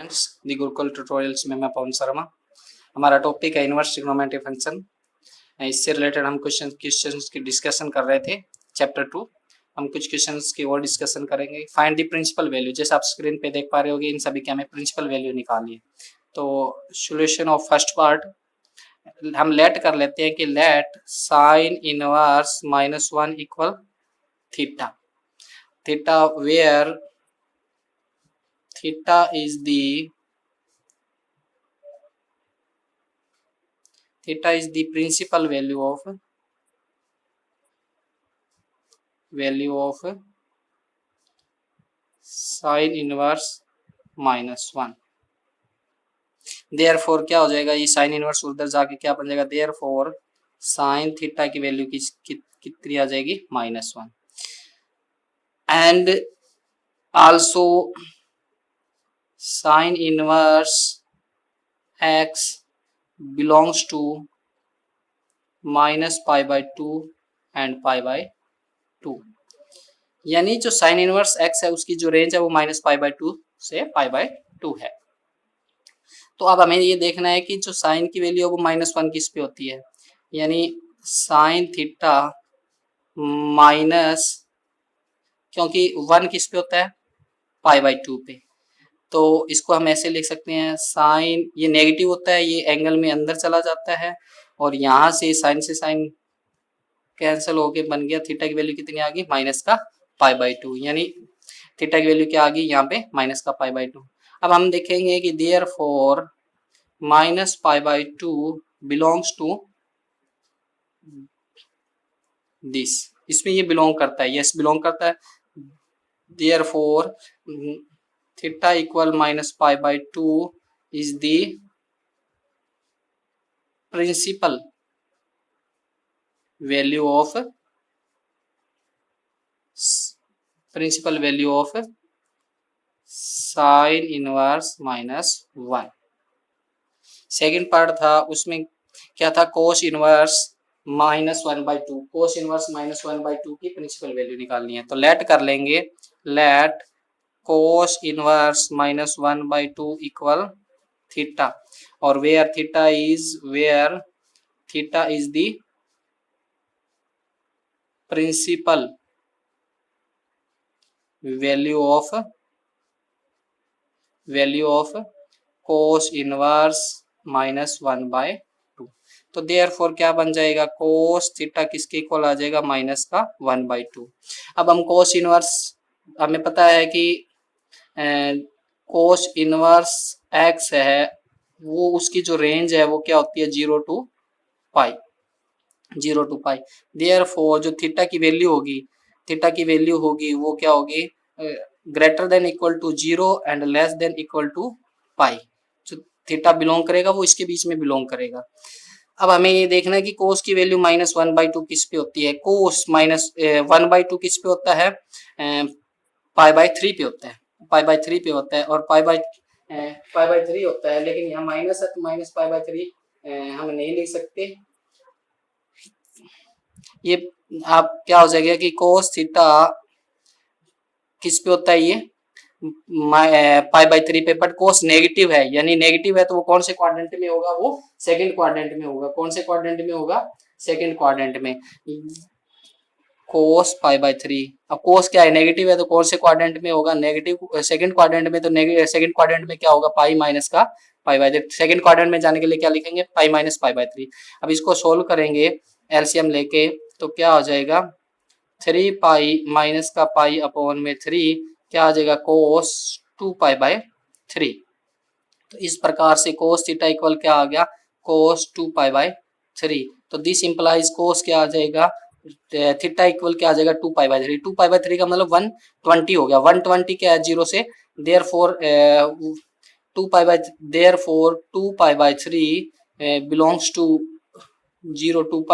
Friends, दी Gurukul tutorials में मैं पवन शर्मा। हमारा टॉपिक है इनवर्स ट्रिग्नोमेट्री फंक्शन। इससे रिलेटेड हम क्वेश्चंस की डिस्कशन कर रहे थे। चैप्टर 2 हम कुछ क्वेश्चंस की और डिस्कशन करेंगे। फाइंड द प्रिंसिपल वैल्यू, जैसे आप स्क्रीन पे देख पा रहे होगे, इन सभी के हमें प्रिंसिपल वैल्यू निकालनी है। तो सॉल्यूशन ऑफ फर्स्ट पार्ट हम लेट कर लेते हैं कि let sine inverse -1 equal theta. Theta where theta is the principal value of sin inverse -1। therefore क्या हो जाएगा, ये sin इनवर्स उधर जाके क्या बन जाएगा, therefore sin थीटा की वैल्यू कितनी आ जाएगी, -1। And also sin inverse x belongs to -π/2 and π/2, यानी जो sin इनवर्स x है उसकी जो रेंज है वो -π/2 से π/2 है। तो अब हमें ये देखना है कि जो sin की वैल्यू है वो -1 किस पे होती है, यानी sin थीटा माइनस, क्योंकि 1 किस पे होता है, π/2 पे। तो इसको हम ऐसे लिख सकते हैं, साइन ये नेगेटिव होता है, ये एंगल में अंदर चला जाता है और यहाँ से साइन कैंसिल होके बन गया, थीटा की वैल्यू कितनी आ गई, -π/2, यानी थीटा की वैल्यू क्या आ गई यहाँ पे, -π/2। अब हम देखेंगे कि देयरफॉर -π/2 बिलोंग्स टू दिस, इसमें ये बिलोंग करता है, यस बिलोंग करता है। Therefore theta equal -π/2 is the principal value of sin inverse -1। Second part था, उसमें क्या था, cos इनवर्स -1/2, cos इनवर्स -1/2 की प्रिंसिपल वैल्यू निकालनी है। तो लेट कर लेंगे, let cos inverse -1/2 equal theta, और where theta is the principal value of cos inverse -1/2। तो देयरफॉर क्या बन जाएगा, cos थीटा किसके इक्वल आ जाएगा, -1/2। अब हम cos इनवर्स, हमें पता है कि cos इनवर्स x है, वो उसकी जो रेंज है वो क्या होती है, 0 to π। देयरफॉर जो थीटा की वैल्यू होगी वो क्या होगी, greater than equal to 0 and less than equal to π। जो थीटा बिलोंग करेगा वो इसके बीच में बिलोंग करेगा। अब हमें ये देखना है कि cos की वैल्यू -1/2 किस पे होती है, cos -1/2 किस पे होता है, π/3 पे होता है, π/3 पे होता है, और π/3 होता है, लेकिन यहाँ माइनस है तो -π/3 हम नहीं लिख सकते। ये आप क्या हो जाएगा कि cos थीटा किस पे होता है, ये π/3 पे, बट cos नेगेटिव है, यानी नेगेटिव है तो वो कौन से क्वाड्रेंट में होगा, वो सेकंड क्वाड्रेंट में होगा। कौन से क्वाड्रेंट में होगा, सेकंड क्वाड्रेंट में। cos π/3, अब cos क्या है, नेगेटिव है तो कौन से क्वाड्रेंट में होगा, नेगेटिव सेकंड क्वाड्रेंट में। तो सेकंड क्वाड्रेंट में क्या होगा, पाई माइनस का π/3। सेकंड क्वाड्रेंट में जाने के लिए क्या लिखेंगे, पाई माइनस π/3। अब इसको सोल्व करेंगे एलसीएम लेके, तो क्या हो जाएगा, 3 पाई माइनस का पाई अपॉन में 3 क्या आ जाएगा, cos 2π/3। तो इस प्रकार से cos थीटा इक्वल क्या आ गया, cos 2π/3। तो दिस इंप्लाइज cos क्या आ जाएगा, थीटा इक्वल क्या आ जाएगा, 2π/3। 2π/3 का मतलब 120 हो गया। 120 क्या है, 0 से, therefore 2π/3 belongs to 0 to π।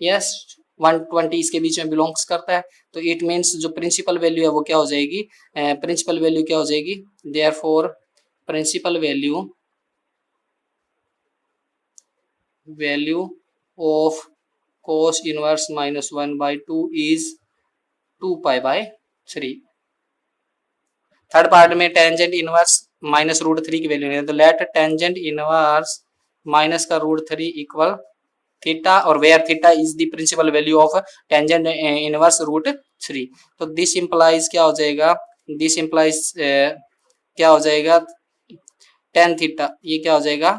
Yes, 120 इसके बीच में बिलोंग्स करता है। तो इट मीन्स जो प्रिंसिपल वैल्यू है वो क्या हो जाएगी, therefore principal value of cos inverse -1/2 is 2π/3। Third part में tangent inverse minus root three की वैल्यू नहीं है, तो लेट टेंजेंट इनवर्स माइनस का रूट थ्री इक्वल थीटा और where theta is the principal value of tangent inverse root three. तो this implies क्या हो जाएगा, दिस इंप्लाइज क्या हो जाएगा, टेन थीटा, ये क्या हो जाएगा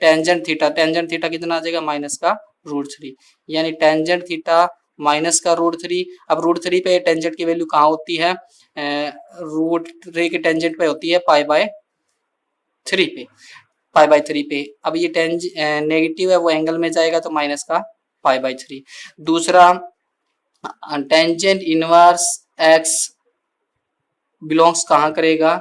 टेंजेंट थीटा, टेंजेंट थीटा कितना आ जाएगा माइनस का रूट थ्री, यानी टेंजेंट थीटा माइनस का रूट थ्री। अब रूट थ्री पे टेंजेंट की वैल्यू कहाँ होती है, रूट थ्री की टेंजेंट पे होती है पाई बाय थ्री पे, पाई बाय थ्री पे। अब ये नेगेटिव है वो एंगल में जाएगा तो माइनस का पाई बाय थ्री। दूसरा टेंजेंट इनवर्स एक्स बिलोंग्स कहाँ करेगा,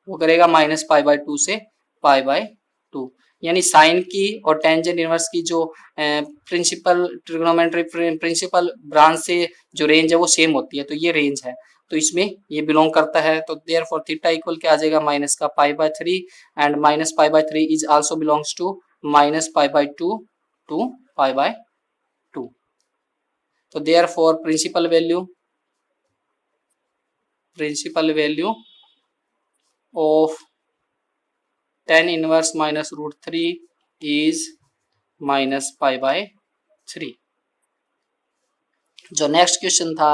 वो करेगा माइनस पाई बाय टू से पाई बाय टू, यानी साइन की और टेंजेंट इनवर्स की जो प्रिंसिपल ट्रिग्नोमेट्री प्रिंसिपल ब्रांच से जो रेंज है वो सेम होती है, तो ये रेंज है, तो इसमें ये बिलोंग करता है। तो देयरफॉर थीटा इक्वल क्या आ जाएगा माइनस का pi by three and minus pi by three is also belongs to minus pi by two to pi by two. तो therefore principal value of tan inverse minus root 3 is minus pi by 3। जो next question था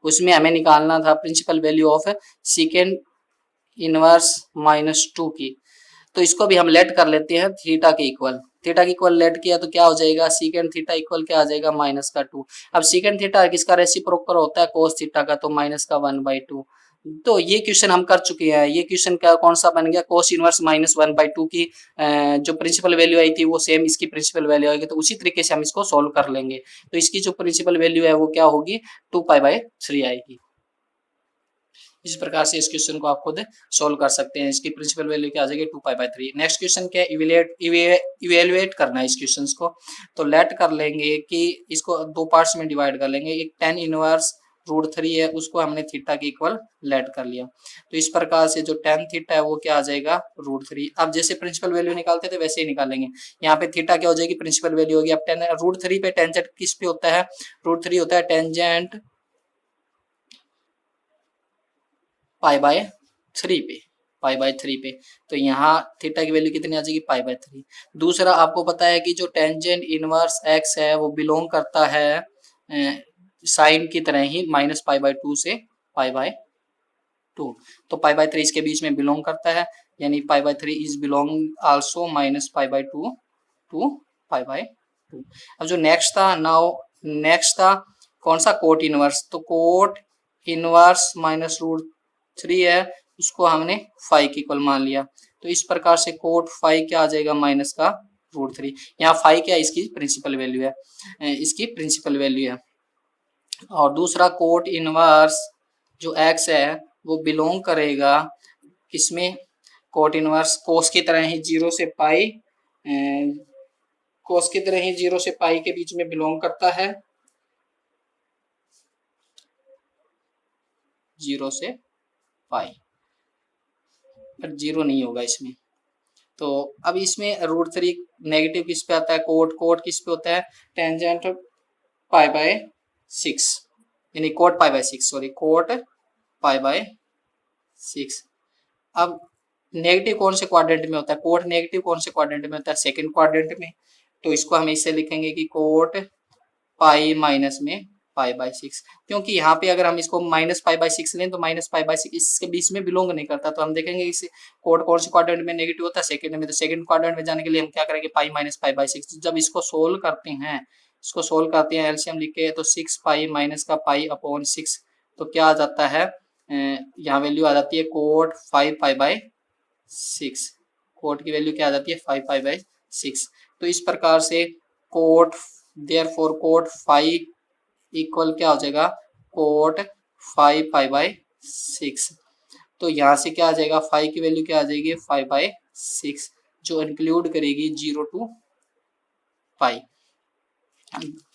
उसमें हमें निकालना था principal value of second inverse minus two की, तो इसको भी हम लेट कर लेते हैं थीटा के इक्वल, थीटा के इक्वल लेट किया तो क्या हो जाएगा सीकेंड थीटा इक्वल क्या आ जाएगा माइनस का टू। अब सीकेंड थीटा किसका रेसिप्रोकल होता है कोस थीटा का, तो माइनस का वन बाई टू। तो ये क्वेश्चन हम कर चुके हैं, ये क्वेश्चन क्या कौन सा बन गया cos inverse minus one by two की जो प्रिंसिपल वैल्यू आई थी वो सेम इसकी प्रिंसिपल वैल्यू आएगी, तो उसी तरीके से हम इसको सोल्व कर लेंगे। तो इसकी जो प्रिंसिपल वैल्यू है वो क्या होगी टू पाई बाई थ्री आएगी। इस प्रकार से इस क्वेश्चन को आप खुद सोल्व कर सकते हैं, इसकी प्रिंसिपल वैल्यू क्या आ जाएगी two pi by three. Next question क्या है, इवेलुएट करना है इस क्वेश्चन को, तो लेट कर लेंगे कि इसको दो पार्ट्स में डिवाइड कर लेंगे। एक टेन इनवर्स रूट थ्री है उसको हमने थीटा के इक्वल लेट कर लिया, तो इस प्रकार से जो टेन थीटा है वो क्या आ जाएगा रूट थ्री। अब जैसे प्रिंसिपल वैल्यू निकालते थे वैसे ही निकालेंगे, यहाँ पे थीटा क्या हो जाएगी प्रिंसिपल वैल्यू होगी। अब टेन रूट थ्री पे टेंजेंट किस पे होता है, रूट थ्री होता है टेंजेंट पाई बाय थ्री पे, पाई बाय थ्री पे, तो यहाँ थीटा की वैल्यू कितनी आ जाएगी पाई बाय थ्री। दूसरा आपको पता है कि जो टेंजेंट इनवर्स एक्स है वो बिलोंग करता है साइन की तरह ही माइनस पाई बाय टू से पाई बाय टू, तो पाई बाय थ्री इसके बीच में बिलोंग करता है, यानी pi by three is belong also minus pi by two to pi by two. अब जो नेक्स्ट था नाउ नेक्स्ट था कौन सा कोट इनवर्स, तो cot inverse minus root three है उसको हमने फाइव की इक्वल मान लिया, तो इस प्रकार से कोट फाइव क्या आ जाएगा माइनस का रूट थ्री। यहाँ फाइव क्या इसकी प्रिंसिपल वैल्यू है, इसकी प्रिंसिपल वैल्यू है। और दूसरा कोट इनवर्स जो एक्स है वो बिलोंग करेगा किसमें, कोट इनवर्स कोस की तरह ही जीरो से पाई, कोस की तरह ही जीरो से पाई के बीच में बिलोंग करता है, जीरो से पाई, पर जीरो नहीं होगा इसमें। तो अब इसमें रूट थ्री नेगेटिव किस पे आता है, कोट कोट किस पे होता है टेंजेंट पाई बाय सिक्स, यानी coat pi by six, sorry coat pi by six. अब नेगेटिव कौन से क्वाड्रेंट में होता है, कोट नेगेटिव कौन से क्वाड्रेंट में होता है सेकंड क्वाड्रेंट में, तो इसको हम इससे लिखेंगे कि कोट पाई माइनस में पाई बाय सिक्स, क्योंकि यहाँ पे अगर हम इसको माइनस पाई बाय सिक्स लें तो माइनस पाई बाय सिक्स इसके बीच में बिलोंग नहीं करता, तो हम देखेंगे इस कोड कौन से क्वाड्रेंट में नेगेटिव होता है सेकंड में, तो सेकंड क्वाड्रेंट में जाने के लिए हम क्या करेंगे pi minus pi by six. जब इसको सोल्व करते हैं, इसको सोल्व करते हैं एलसीएम लिख के, तो सिक्स पाई माइनस का पाई अपॉन सिक्स, तो क्या आ जाता है यहाँ वैल्यू आ जाती है cot five pi by six, cot की वैल्यू क्या आ जाती है फाइव पाई बाय सिक्स। तो इस प्रकार से cot therefore cot five equal क्या हो जाएगा cot five pi by six, तो यहाँ से क्या आ जाएगा फाइव की वैल्यू क्या आ जाएगी फाइव बाय सिक्स, जो इंक्लूड करेगी जीरो टू पाई।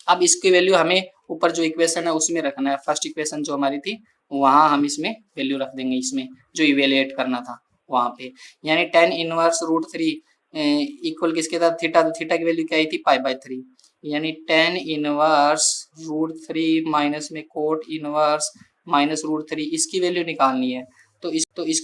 अब इसकी वैल्यू हमें ऊपर जो इक्वेशन है उसमें रखना है, फर्स्ट इक्वेशन जो हमारी थी वहां हम इसमें वैल्यू रख देंगे, इसमें जो इवेल्युएट करना था वहां पे, यानी tan inverse root three equal किसके था थीटा, तो थीटा की वैल्यू क्या आई थी पाई बाय थ्री, यानी tan inverse root three minus में cot inverse minus root three, इसकी वैल्यू निकालनी है। तो इस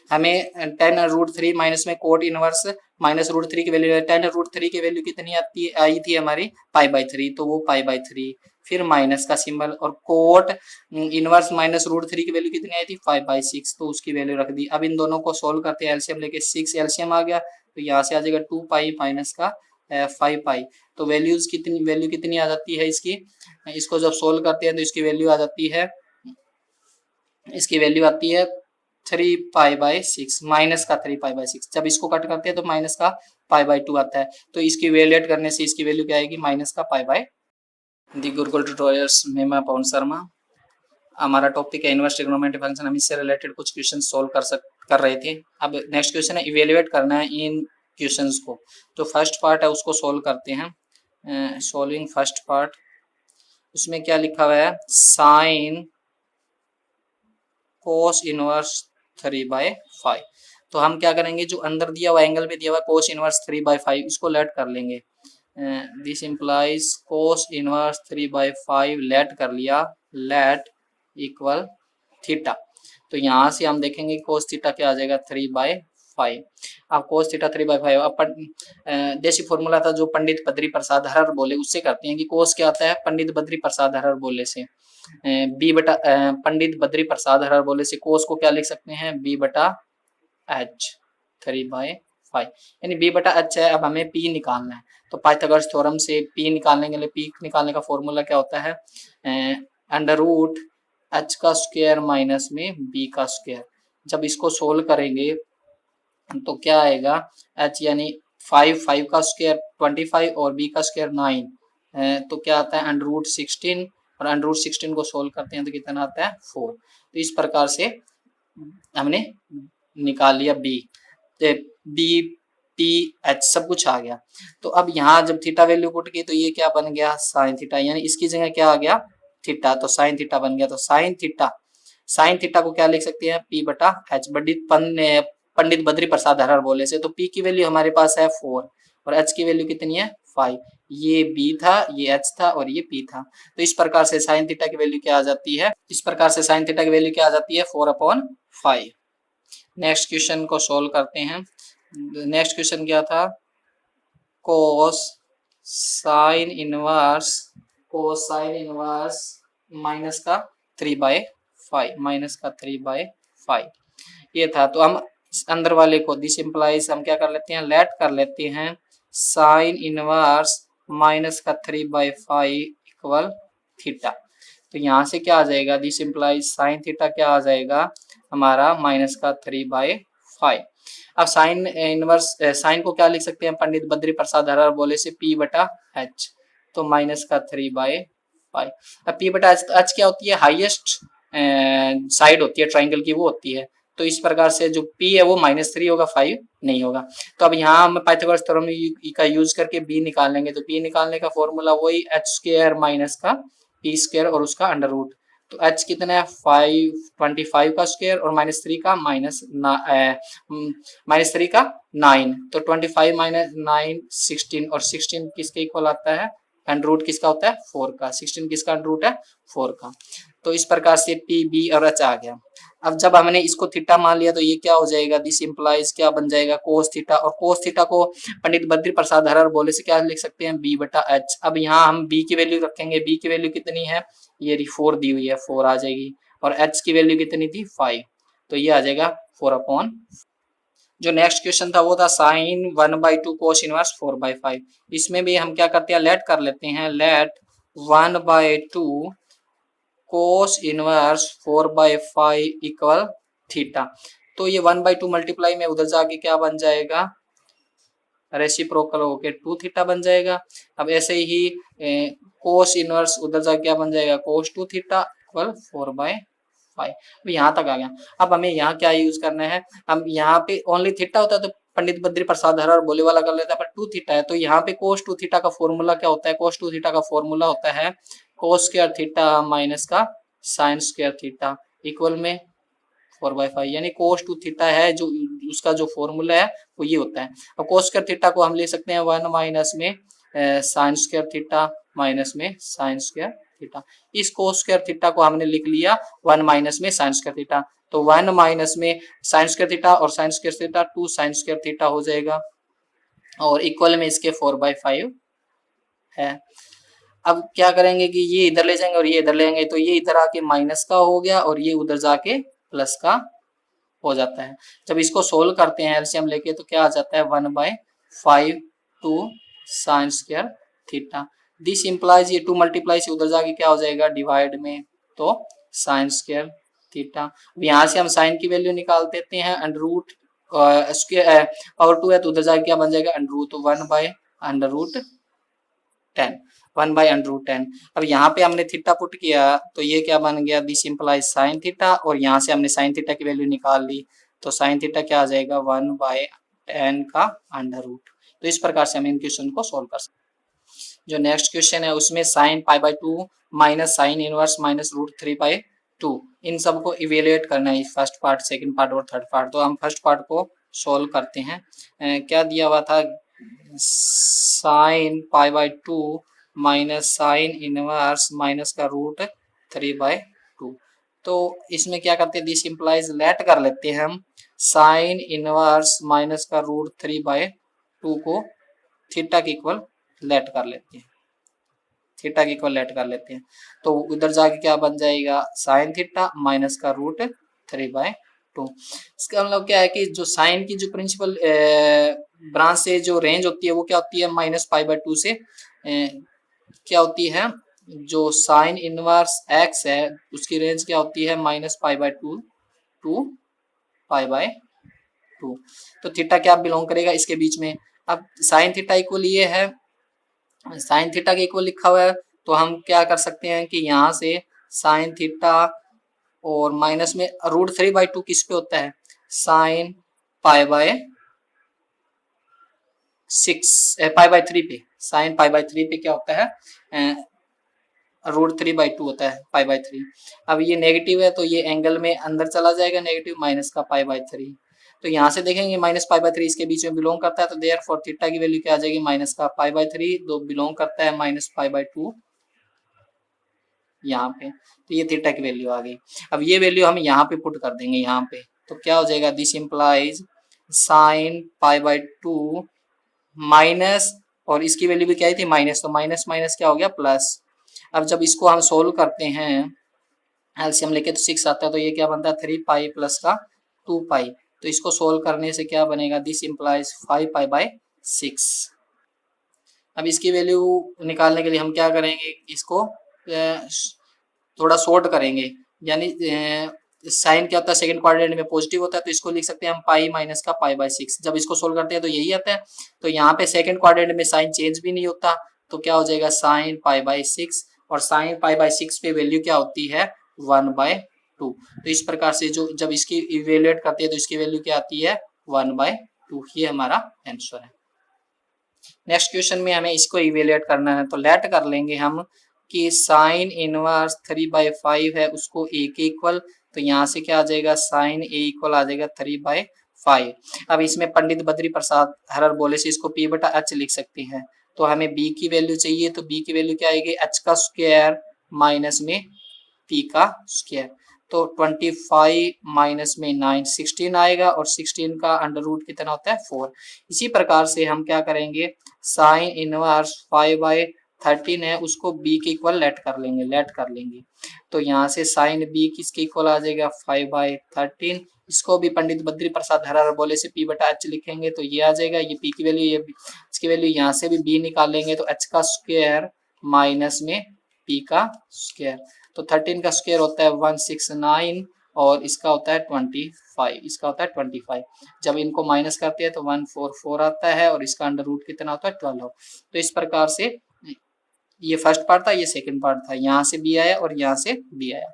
हमें tan√3 माइनस में कोट इनवर्स -√3 की वैल्यू, tan√3 की वैल्यू कितनी आती आई थी हमारी π/3, तो वो π/3, फिर माइनस का सिंबल, और कोट इनवर्स -√3 की वैल्यू कितनी आई थी 5/6, तो उसकी वैल्यू रख दी। अब इन दोनों को सोल्व करते हैं, एलसीएम लेके 6 एलसीएम आ गया, तो यहाँ से आ जाएगा 2π माइनस का 5π, तो वैल्यू कितनी आ जाती है इसकी, इसको जब सोल्व करते हैं तो इसकी वैल्यू आ जाती है, इसकी वैल्यू आती है 3π/6, माइनस का 3π/6, जब इसको कट करते हैं तो माइनस का π/2 आता है, तो इसकी वैल्यूएट करने से इसकी वैल्यू क्या आएगी, माइनस का π/। दी गुरुकुल ट्यूटोरियल्स में मैं पवन शर्मा, हमारा टॉपिक है इनवर्स ट्रिग्नोमेट्रिक फंक्शन, हम इससे रिलेटेड कुछ क्वेश्चन सोल्व कर रहे थे। अब नेक्स्ट क्वेश्चन है इवेल्युएट करना है इन क्वेश्चंस को, जो फर्स्ट पार्ट है उसको सोल्व करते हैं। सोल्विंग फर्स्ट पार्ट, उसमें क्या लिखा हुआ है, साइन कोस इनवर्स 3/5, तो हम क्या करेंगे, जो अंदर दिया हुआ एंगल में दिया हुआ कोस इनवर्स 3/5, इसको लेट कर लेंगे। This implies cos inverse 3/5 let कर लिया, लेट इक्वल थीटा, तो यहाँ से हम देखेंगे कोस थीटा क्या आ जाएगा 3/5। अब कोस थीटा 3/5, अब देसी फॉर्मूला था जो पंडित बद्री प्रसाद हरर बोले, उससे करते हैं कि कोस क्या आता है पंडित बद्री प्रसाद हरर बोले से, पंडित बद्री प्रसाद हरर बोले से कोस को क्या लिख सकते हैं, b/h 3/5, यानी b/h है। अब हमें p निकालना है, तो पाइथागोरस थ्योरम से p निकालने के लिए, p निकालने का फॉर्मूला क्या होता है, √h का स्क्वायर माइनस में b का स्क्वायर। जब इसको सोल्व करेंगे तो क्या आएगा, h यानी 5 का स्क्वायर 25 और b का स्क्वायर 9, तो क्या आता है √16, और √16 को सोल्व करते हैं तो कितना आता है 4। तो इस प्रकार से हमने निकाल लिया b, p h सब कुछ आ गया। तो अब यहाँ जब थीटा वैल्यू पुट की तो ये क्या बन गया, साइन थीटा, यानी इसकी जगह क्या आ गया थीटा, तो साइन थीटा बन गया। तो साइन थीटा को क्या लिख सकते हैं, p/h, पंडित बद्री प्रसाद हरर बोले से, तो p की वैल्यू हमारे पास है 4 और h की वैल्यू कितनी है 5, ये b था, ये h था और ये p था। तो इस प्रकार से साइन थीटा की वैल्यू क्या आ जाती है, 4/5। नेक्स्ट क्वेश्चन को सोल्व करते हैं। नेक्स्ट क्वेश्चन क्या था, कोस साइन इनवर्स माइनस का 3/5 ये था। तो हम इस अंदर वाले को, दिस इंप्लाइज, हम क्या कर लेते हैं, लेट कर लेते हैं साइन इनवर्स माइनस का 3/5 इक्वल थीटा। तो यहाँ से क्या आ जाएगा, दिस इंप्लाइज साइन थीटा क्या आ जाएगा हमारा माइनस का 3/5। अब साइन इनवर्स, साइन को क्या लिख सकते हैं, पंडित बद्री प्रसाद हरर बोले से p/h, तो माइनस का 3/5। अब p/h क्या होती है, हाईएस्ट साइड होती है ट्राइंगल की, वो होती है। तो इस प्रकार से जो p है वो -3 होगा, 5 नहीं होगा। तो अब यहाँ हम पाइथागोरस थ्योरम का यूज करके b निकाल लेंगे। तो b निकालने का फॉर्मूला वही h² माइनस का p² और उसका अंडर रूट। तो h कितना है 25 का स्क्वायर और -3 का -3 का 9, तो 25 - 9 16, और 16 किसके इक्वल आता है, अंडर रूट किसका होता है 4 का, 16 किसका अंडर रूट है 4 का। तो इस प्रकार से p b और h आ गया। अब जब हमने इसको थीटा मान लिया तो ये क्या हो जाएगा, दिस इंप्लाइज क्या बन जाएगा कोस थीटा, और कोस थीटा को पंडित बद्री प्रसाद हरर बोले से क्या लिख सकते हैं b/h। अब यहाँ हम b की वैल्यू रखेंगे, b की वैल्यू कितनी है, ये 4 दी हुई है, 4 आ जाएगी, और h की वैल्यू कितनी थी 5, तो ये आ जाएगा 4/। जो नेक्स्ट क्वेश्चन था वो था साइन 1/2 कोस इनवर्स 4/5। इसमें भी हम क्या करते हैं, लेट कर लेते हैं, let 1/2 cos inverse 4/5 equal theta. तो ये 1/2 मल्टीप्लाई में उधर जाके क्या बन जाएगा, रेसिप्रोकल होके 2 थीटा बन जाएगा। अब ऐसे ही कोस इनवर्स उधर जाके क्या बन जाएगा, कोस 2 थीटा इक्वल 4/5। यहाँ तक आ गया। अब हमें यहाँ क्या यूज करना है, हम यहाँ पे ओनली थीटा होता है तो पंडित बद्री प्रसाद हरर बोले वाला कर लेता है, पर 2 थीटा है तो यहाँ पे कोस 2 थीटा का फॉर्मूला क्या होता है, कोस 2 थीटा का फॉर्मूला होता है कोस स्क्वायर थीटा माइनस का साइन स्क्वायर थीटा इक्वल में 4/5, यानी कोस 2 थीटा है जो उसका जो फॉर्मूला है वो ये होता है। अब कोस स्क्वायर थीटा को हम ले सकते हैं 1 माइनस में साइन स्क्वायर थीटा माइनस में साइन स्क्वायर थीटा। इस कोस स्क्वायर थीटा को हमने लिख लिया 1 माइनस में साइन स्क्वायर थीटा। तो 1 माइनस में साइन स्क्वायर थीटा और sign square theta 2 sign square theta हो जाएगा और इक्वल में इसके 4/5 है। अब क्या करेंगे कि ये इधर ले जाएंगे और ये इधर ले जाएंगे, तो ये इधर आके माइनस का हो गया और ये उधर जाके प्लस का हो जाता है। जब इसको सोल्व करते हैं एलसीएम लेके तो क्या आ जाता है 1/5 two sine square theta. This implies ये 2 मल्टीप्लाई से उधर जाके क्या हो जाएगा डिवाइड में, तो साइन स्क्वायर थीटा। अब यहाँ से हम साइन की वैल्यू निकाल देते हैं, अंडर रूट स्क्वायर पावर 2 है तो उधर जाके क्या बन जाएगा अंडर रूट 1/√10 1/√10। अब यहाँ पे हमने थीटा पुट किया तो ये क्या बन गया दिस इंप्लाइज साइन थीटा और यहाँ से हमने साइन थीटा की वैल्यू निकाल ली तो साइन थीटा क्या आ जाएगा 1/10 का अंडर रूट। तो इस प्रकार से हम इन क्वेश्चन को सोल्व कर सकते हैं। जो नेक्स्ट क्वेश्चन है उसमें sine π/2 minus sine inverse minus √3/2 इन सबको इवेल्युएट करना है, फर्स्ट पार्ट सेकंड पार्ट और थर्ड पार्ट। तो हम फर्स्ट पार्ट को सोल्व करते हैं। क्या दिया हुआ था sine π/2 minus sine inverse minus का √3/2। तो इसमें क्या करते हैं दिस इंप्लाइज लेट कर लेते हैं हम साइन इनवर्स माइनस का √3/2 को थीटा के इक्वल लेट कर लेते हैं, थीटा के इक्वल लेट कर लेते हैं। तो उधर जाके क्या बन जाएगा साइन थीटा माइनस का √3/2। इसका मतलब क्या है कि जो साइन की जो प्रिंसिपल ब्रांच से जो रेंज होती है वो क्या होती है -π/2 से क्या होती है, जो साइन इनवर्स x है उसकी रेंज क्या होती है -π/2 टू π/2। तो थीटा क्या बिलोंग करेगा इसके बीच में। अब साइन थीटा इक्वल ये है, साइन थीटा के इक्वल लिखा हुआ है तो हम क्या कर सकते हैं कि यहाँ से साइन थीटा और माइनस में √3/2 किस पे होता है साइन π/3 पे, साइन π/3 पे क्या होता है √3/2 होता है π/3। अब ये नेगेटिव है तो ये एंगल में अंदर चला जाएगा नेगेटिव माइनस का π/3। तो यहाँ से देखेंगे माइनस π/3 इसके बीच में बिलोंग करता है तो देयर फॉर थीटा की वैल्यू क्या आ जाएगी माइनस का π/3 दो बिलोंग करता है -π/2 यहाँ पे। तो ये थीटा की वैल्यू आ गई। अब ये वैल्यू हम यहाँ पे पुट कर देंगे यहाँ पे तो क्या हो जाएगा दिस इंप्लाइज साइन π/2 माइनस और इसकी वैल्यू भी क्या थी माइनस, तो माइनस माइनस क्या हो गया प्लस। अब जब इसको हम सोल्व करते हैं एलसीएम लेके तो 6 आता है तो ये क्या बनता है 3π प्लस का 2π। तो इसको सोल्व करने से क्या बनेगा दिस इंप्लाइज 5π/6। अब इसकी वैल्यू निकालने के लिए हम क्या करेंगे इसको थोड़ा शॉर्ट करेंगे, यानी साइन क्या होता है सेकंड क्वाड्रेंट में पॉजिटिव होता है तो इसको लिख सकते हैं हम पाई माइनस का π/6। जब इसको सोल्व करते हैं तो यही आता है। तो यहाँ पे सेकंड क्वाड्रेंट में साइन चेंज भी नहीं होता तो क्या हो जाएगा साइन π/6 और साइन π/6 पे वैल्यू क्या होती है 1/2। तो इस प्रकार से जो जब इसकी इवेल्युएट करते हैं तो इसकी वैल्यू क्या आती है 1/2। ये हमारा आंसर है। नेक्स्ट क्वेश्चन में हमें इसको इवेल्युएट करना है तो लेट कर लेंगे हम कि साइन इनवर्स 3/5 है उसको a के इक्वल, तो यहाँ से क्या आ जाएगा साइन a इक्वल आ जाएगा 3/5। अब इसमें पंडित बद्री प्रसाद हरर बोले से इसको p/h लिख सकते हैं। तो हमें b की वैल्यू चाहिए तो b की वैल्यू क्या आएगी h का स्क्वायर माइनस में p का स्क्वायर। तो 25 माइनस में 9 16 आएगा और 16 का अंडर रूट कितना होता है 4। इसी प्रकार से हम क्या करेंगे साइन इनवर्स 5/13 है उसको b के इक्वल लेट कर लेंगे। तो यहाँ से साइन b किसके इक्वल आ जाएगा 5/13। इसको भी पंडित बद्री प्रसाद हरर बोले से p/h लिखेंगे तो ये आ जाएगा, ये p की वैल्यू ये इसकी वैल्यू यहाँ से भी b निकाल लेंगे तो h का स्क्वायर माइनस में p का स्क्वायर। तो 13 का स्क्वायर होता है 169 और इसका होता है 25, इसका होता है 25। जब इनको माइनस करते हैं तो 144 आता है और इसका अंडर रूट कितना होता है 12। तो इस प्रकार से ये फर्स्ट पार्ट था, ये सेकंड पार्ट था, यहाँ से b आया और यहाँ से b आया।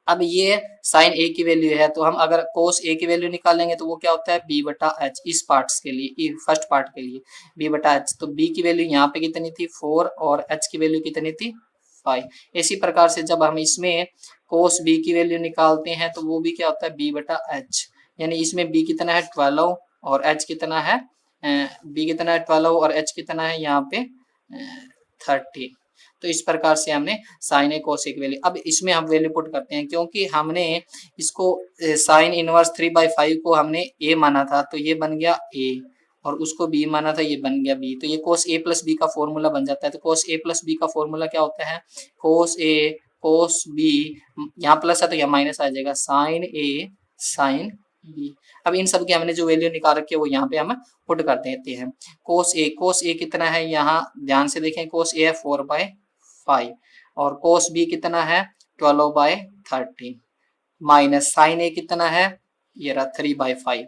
अब ये साइन a की वैल्यू है तो हम अगर कोस a की वैल्यू निकालेंगे तो वो क्या होता है b/h इस पार्ट्स के लिए, फर्स्ट पार्ट के लिए b/h। तो b की वैल्यू यहाँ पे कितनी थी 4 और h की वैल्यू कितनी थी 5। इसी प्रकार से जब हम इसमें कोस b की वैल्यू निकालते हैं तो वो भी क्या होता है b/h, यानी इसमें b कितना है 12 और h कितना है b कितना है 12 और h कितना है यहाँ पे 30। तो इस प्रकार से हमने साइन ए कोस ए की वैल्यू, अब इसमें हम वैल्यू पुट करते हैं क्योंकि हमने इसको साइन इनवर्स 3/5 को हमने ए माना था, तो ये बन गया ए, और उसको बी माना था, ये बन गया बी, तो ये कोस ए प्लस बी का फॉर्मूला बन जाता है। तो कोस ए प्लस बी का फॉर्मूला क्या होता है, कोस ए कोस बी, यहाँ प्लस है तो यहाँ माइनस आ जाएगा, साइन ए साइन बी। अब इन सब की हमने जो वैल्यू निकाल रखी है वो यहाँ पे हम पुट कर देते हैं। कोस ए कितना है, यहाँ ध्यान से देखें, कोस ए है 4/5 और कोस बी कितना है 12/13 माइनस साइन ए कितना है, ये रहा 3/5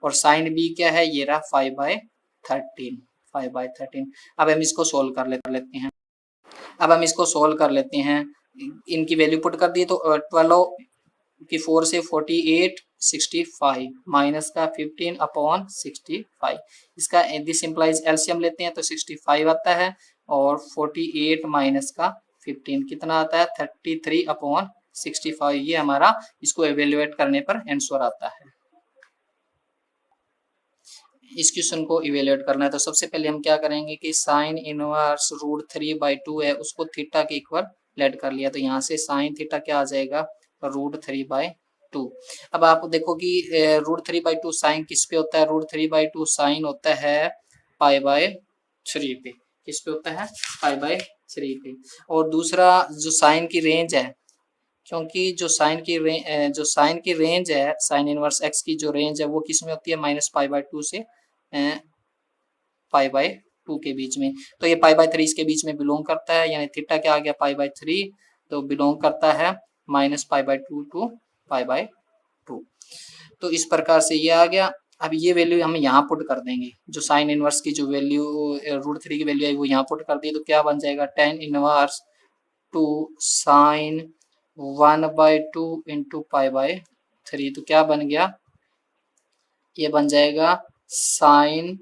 और साइन बी क्या है, ये रहा 5/13। अब हम इसको सोल्व कर लेते हैं। अब हम इसको सोल्व कर लेते हैं, इनकी वैल्यू पुट कर दी तो 12 की 4 से 48 65 माइनस का 15/65, इसका दिस इंप्लाइज एलसीएम लेते हैं तो 65 आता है और 48 माइनस का 15 कितना आता है 33/65, ये हमारा इसको एवेल्युएट करने पर आंसर आता है। इस क्वेश्चन को इवेल्युएट करना है तो सबसे पहले हम क्या करेंगे कि साइन इनवर्स √3/2 है उसको थीटा के इक्वल लेट कर लिया, तो यहाँ से साइन थीटा क्या आ जाएगा √3/2। अब आप देखो कि √3/2 साइन किस पे होता है, √3/2 साइन होता है π/3 पे, किस पे होता है π/3 पे। और दूसरा जो साइन की रेंज है, क्योंकि जो साइन की रेंज है, साइन इनवर्स एक्स की जो रेंज है वो किस में होती है, -π/2 से π/2 के बीच में, तो ये π/3 इसके बीच में बिलोंग करता है, यानी थीटा क्या आ गया π/3, तो बिलोंग करता है -π/2 टू π/2। तो इस प्रकार से ये आ गया। अब ये वैल्यू हम यहाँ पुट कर देंगे, जो साइन इनवर्स की जो वैल्यू √3 की वैल्यू है वो यहाँ पुट कर दी, तो क्या बन जाएगा tan इनवर्स 2 साइन 1/2 इंटू π/3, तो क्या बन गया, ये बन जाएगा साइन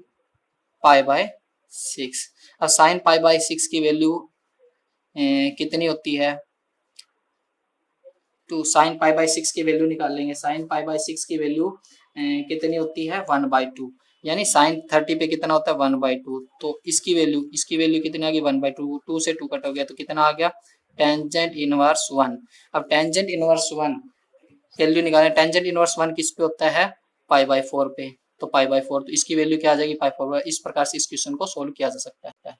π/6। अब साइन π/6 की वैल्यू कितनी होती है, तो साइन π/6 की वैल्यू निकाल लेंगे। साइन π/6 की वैल्यू कितनी होती है 1/2, यानी साइन 30 पे कितना होता है 1/2, तो इसकी वैल्यू कितनी आ गई 1/2, 2 से 2 कट हो गया तो कितना आ गया टेंजेंट इनवर्स 1। अब टेंजेंट इनवर्स 1 वैल्यू निकालें, टेंजेंट इनवर्स 1 किस पे होता है π/4 पे, तो π/4, तो इसकी वैल्यू क्या आ जाएगी π/4। इस प्रकार से इस क्वेश्चन को सोल्व किया जा सकता है।